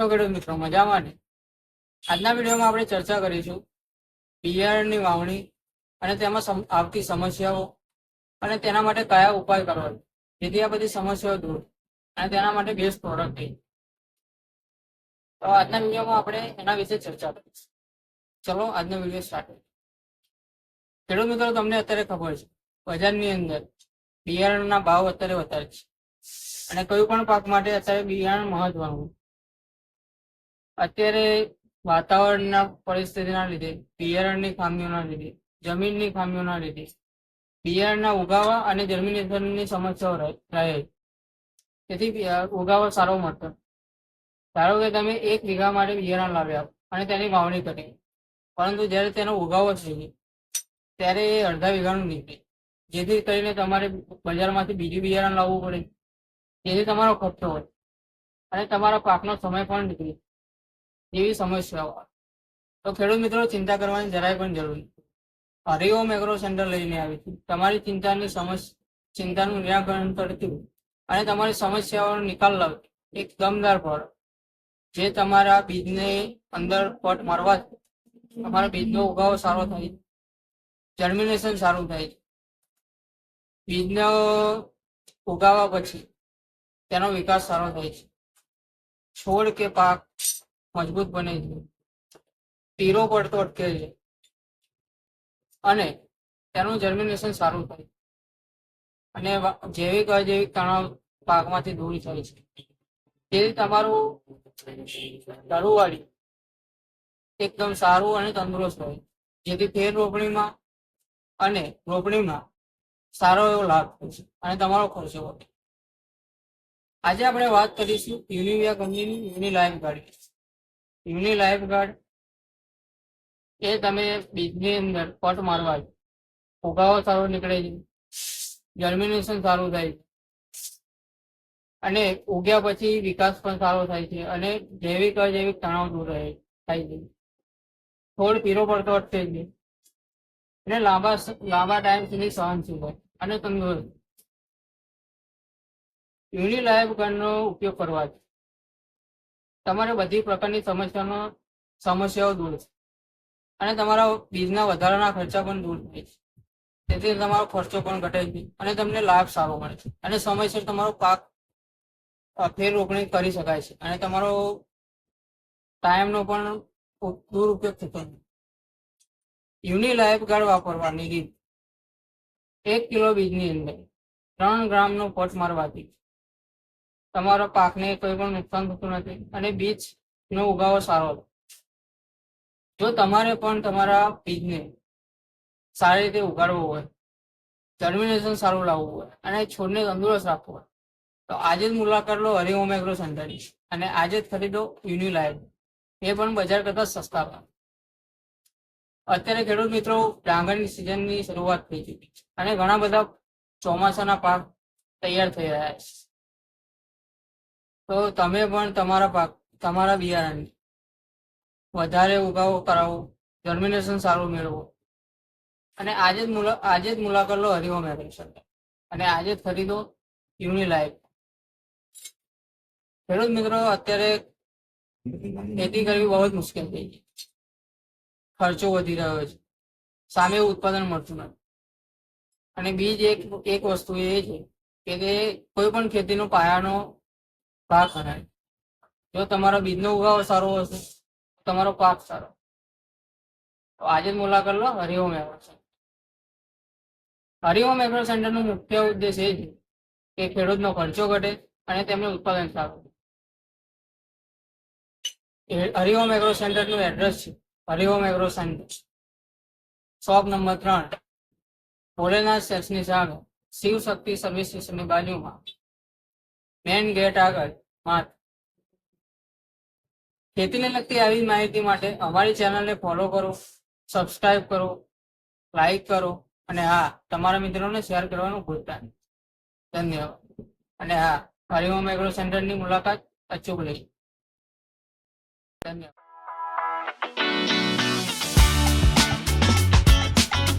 છો ખેડૂત મિત્રો? મજામાં ને? આજના વિડીયોમાં આપણે ચર્ચા કરીશું બિયારણની વાવણી અને તેમાં આવતી સમસ્યાઓ અને તેના માટે કયા ઉપાય કરવા જેથી આ બધી સમસ્યાઓ દૂર અને તેના માટે બેસ્ટ પ્રોડક્ટ થઈ. તો આજના વિડીયોમાં આપણે એના વિશે ચર્ચા કરીશું. ચલો આજનો વિડીયો સ્ટાર્ટ કરીએ. ખેડૂત મિત્રો, તમને અત્યારે ખબર છે બજારની અંદર બિયારણના ભાવ અત્યારે વધારે છે અને કોઈ પણ પાક માટે અત્યારે બિયારણ મહત્વનું. અત્યારે વાતાવરણના પરિસ્થિતિના લીધે, બિયારણની ખામીઓના લીધે, જમીનની ખામીઓના લીધે બિયારણના ઉગાવા અને જર્મિનેશનની સમસ્યાઓ રહે. તેથી ઉગાવો સારો મળતો. ધારો કે તમે 1 વીઘા માટે બિયારણ લાવ્યા અને તેની વાવણી કરી, પરંતુ જ્યારે તેનો ઉગાવો થઈ ગયો ત્યારે એ અડધા વીઘાનું નીકળે, જેથી કરીને તમારે બજારમાંથી બીજું બિયારણ લાવવું પડે, જેથી તમારો ખર્ચો હોય અને તમારા પાકનો સમય પણ નીકળે. એવી સમસ્યાઓ. તો ખેડૂત મિત્રો, ચિંતા કરવાની જરાય પણ જરૂર નથી. હરિઓમ એગ્રો સેન્ટર લઈને આવી છે તમારી ચિંતાનું નિરાકરણ કરતી અને તમારી સમસ્યાઓનો નિકાલ લાવતી એક દમદાર પ્રોડક્ટ, જે તમારા બીજને અંદર પટ મારવાથી તમારા બીજનો ઉગાવો સારો થાય, જર્મિનેશન સારું થાય, બીજનો ઉગાવા પછી તેનો વિકાસ સારો થાય છે, છોડ કે પાક મજબૂત બને છે, તીરો પડતો અટકે છે અને તેનું જર્મિનેશન સારું થાય અને જૈવિક અજૈવિક તણાવ પાકમાંથી દૂર થાય છે. તેથી તમારું તરુવાળી એકદમ સારું અને તંદુરસ્ત હોય, જેથી ફેર રોપણીમાં અને રોપણીમાં સારો એવો લાભ થાય છે અને તમારો ખર્ચો વધે. આજે આપણે વાત કરીશું યુનિવિયા કંપનીની યુનિલાઈફ ગાર્ડ. યુનિલાઈફ ગાર્ડ એ તમે બીજની અંદર પટ મારવા ઉગાવો સારો નીકળે છે, જર્મિનેશન સારું થાય છે અને ઉગ્યા પછી વિકાસ પણ સારો થાય છે અને જૈવિક અજૈવિક તણાવ દૂર થાય છે, થોડ પીરો પડતો અટકે છે અને લાંબા ટાઈમ સુધી સહનશીલ હોય અને તંદુરસ્ત. યુનિલાઈફ ગાર્ડનો ઉપયોગ કરવાથી તમારે બધી પ્રકારની સમસ્યાઓ દૂર છે અને તમારા બીજના વધારાના ખર્ચા પણ દૂર થાય છે. તેથી તમારો ખર્ચો પણ ઘટે છે અને તમને લાભ સારો મળે છે અને સમયસર તમારો પાક ફેર રોપણી કરી શકાય છે અને તમારો ટાઈમનો પણ દુરુપયોગ થતો નથી. યુનિલાઈફ ગાર્ડ વાપરવાની રીત: 1 કિલો બીજની અંદર 3 ગ્રામનો પટ મારવાથી તમારા પાકને કોઈ પણ નુકસાન થતું નથી અને બીજનો ઉગાવો સારો. જો તમારે પણ તમારા બીજને સારી રીતે ઉગાડવો હોય, જર્મિનેશન સારું લાવવું હોય અને છોડને તંદુરસ્ત રાખવું હોય, તો આજે જ મુલાકાત લો હરિઓમ એગ્રો સેન્ટરની અને આજે જ ખરીદો યુનિલાઈફ. એ પણ બજાર કરતા સસ્તા ભાવ. અત્યારે ખેડૂત મિત્રો, ડાંગરની સિઝનની શરૂઆત થઈ ચૂકી છે અને ઘણા બધા ચોમાસાના પાક તૈયાર થઈ રહ્યા છે. તો તમે પણ તમારા બિયારણને વધારે ઉગાવો કરાવો, જર્મિનેશન સારું મેળવો અને આજે જ મુલાકાત લો હરિઓમ એગ્રો સેન્ટર અને આજે જ ખરીદો યુનિલાઈફ. ખેડૂત મિત્રો, અત્યારે ખેતી કરવી બહુ જ મુશ્કેલ થઈ ગઈ. ખર્ચો વધી રહ્યો છે, સામે ઉત્પાદન મળતું નથી અને બીજ એક વસ્તુ એ છે કે તે કોઈ પણ ખેતીનો પાયાનો ભાગ ગણાય. જો તમારો બીજનો ઉગાવો સારો હશે, તમારો પાક સારો. તો આજે જ મુલાકાત લો Hariom agro centre. Hariom agro સેન્ટરનો મુખ્ય ઉદ્દેશ એ છે કે ખેડૂતનો ખર્ચો ઘટે અને તેમનું ઉત્પાદન સારું. હરિઓમ એગ્રો સેન્ટરનું એડ્રેસ છે Hariom agro centre, shop number 3, Bholenath સેલ્સની સામે, શિવ શક્તિ સર્વિસ સ્ટેશનની બાજુમાં, મેઇન ગેટ આગળ. ખેતીને લગતી આવી માહિતી માટે અમારી ચેનલને ફોલો કરો, સબસ્ક્રાઇબ કરો, લાઈક કરો અને હા, તમારા મિત્રોને શેર કરવાનું ભૂલતા નહીં. ધન્યવાદ. અને હા, હરિઓમ એગ્રો સેન્ટરની મુલાકાત અચૂક લઈ. ધન્યવાદ.